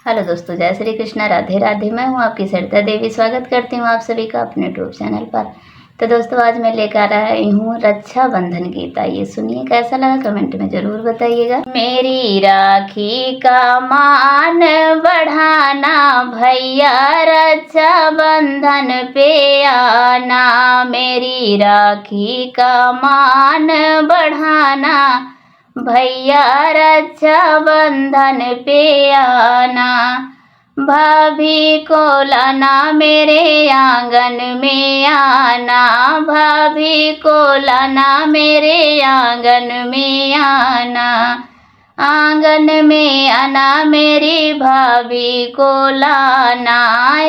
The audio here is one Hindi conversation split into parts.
हेलो दोस्तों, जय श्री कृष्णा, राधे राधे। मैं हूँ आपकी सरिता देवी। स्वागत करती हूँ आप सभी का अपने यूट्यूब चैनल पर। तो दोस्तों, आज मैं लेकर आई हूँ रक्षाबंधन गीत। आइए सुनिए, कैसा लगा कमेंट में ज़रूर बताइएगा। मेरी राखी का मान बढ़ाना, भैया रक्षाबंधन पे आना। मेरी राखी का मान बढ़ाना, भैया रक्षाबंधन पे आना। भाभी को लाना, मेरे आंगन में आना। भाभी को लाना, मेरे आंगन में आना। आंगन में आना, मेरी भाभी को लाना।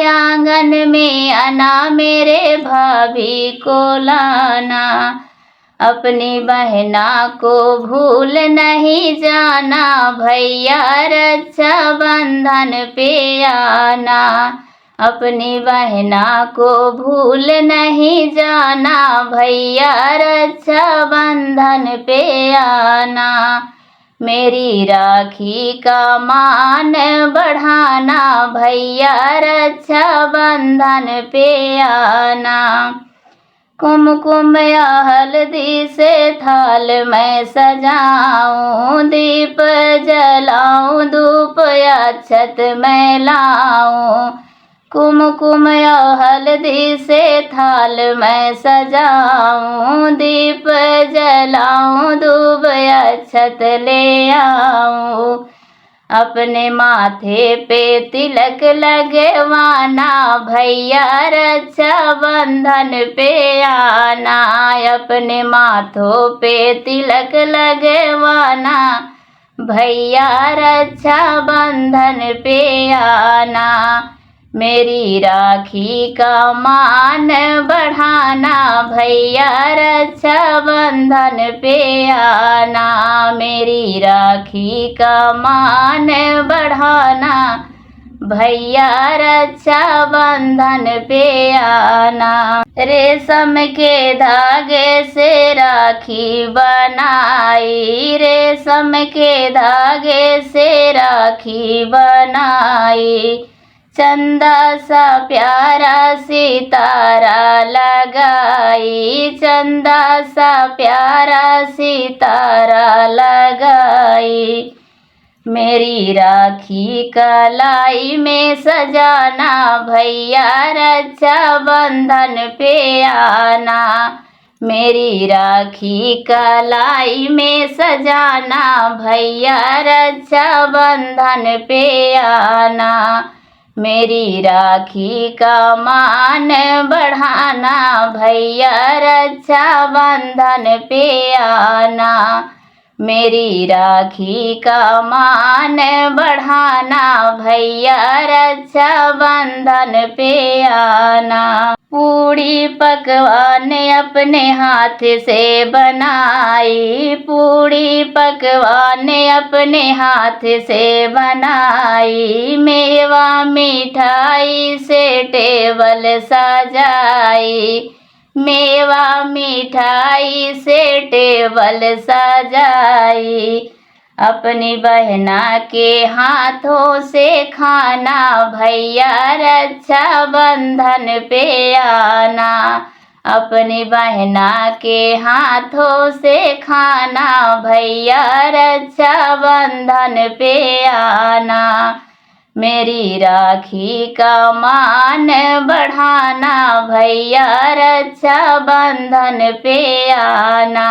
आंगन में आना, मेरे भाभी को लाना। अपनी बहना को भूल नहीं जाना, भैया रक्षाबंधन पे आना। अपनी बहना को भूल नहीं जाना, भैया रक्षाबंधन पे आना। मेरी राखी का मान बढ़ाना, भैया रक्षाबंधन पे आना। कुमकुम या हल्दी से थाल मैं सजाऊं, दीप जलाऊं, धूप या छत मैं लाऊं। कुमकुम या हल्दी से थाल मैं सजाऊं, दीप जलाऊं, धूप या छत ले आऊं। अपने माथे पे तिलक लगवाना, भैया रक्षाबंधन पे आना। अपने माथों पे तिलक लगवाना, भैया रक्षाबंधन पे आना। मेरी राखी का मान बढ़ाना, भैया रक्षाबंधन पे आना। मेरी राखी का मान बढ़ाना, भैया रक्षाबंधन पे आना। रेशम के धागे से राखी बनाई, रेशम के धागे से राखी बनाई। चंदा सा प्यारा सितारा लगाई, चंदा सा प्यारा सितारा लगाई। मेरी राखी कलाई में सजाना, भैया रक्षाबंधन पे आना। मेरी राखी कलाई में सजाना, भैया रक्षाबंधन पे आना। मेरी राखी का मान बढ़ाना, भैया रक्षाबंधन पे आना। मेरी राखी का मान बढ़ाना, भैया रक्षाबंधन पे आना। पूड़ी पकवान अपने हाथ से बनाई, पूड़ी पकवान अपने हाथ से बनाई। मेवा मिठाई से टेबल सजाई, मेवा मिठाई से टेबल सजाई। अपनी बहना के हाथों से खाना, भैया रक्षाबंधन पे आना। अपनी बहना के हाथों से खाना, भैया रक्षाबंधन पे आना। मेरी राखी का मान बढ़ाना, भैया रक्षाबंधन पे आना।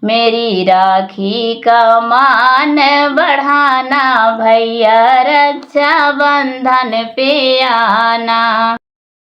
मेरी राखी का मान बढ़ाना, भैया रक्षाबंधन पे आना।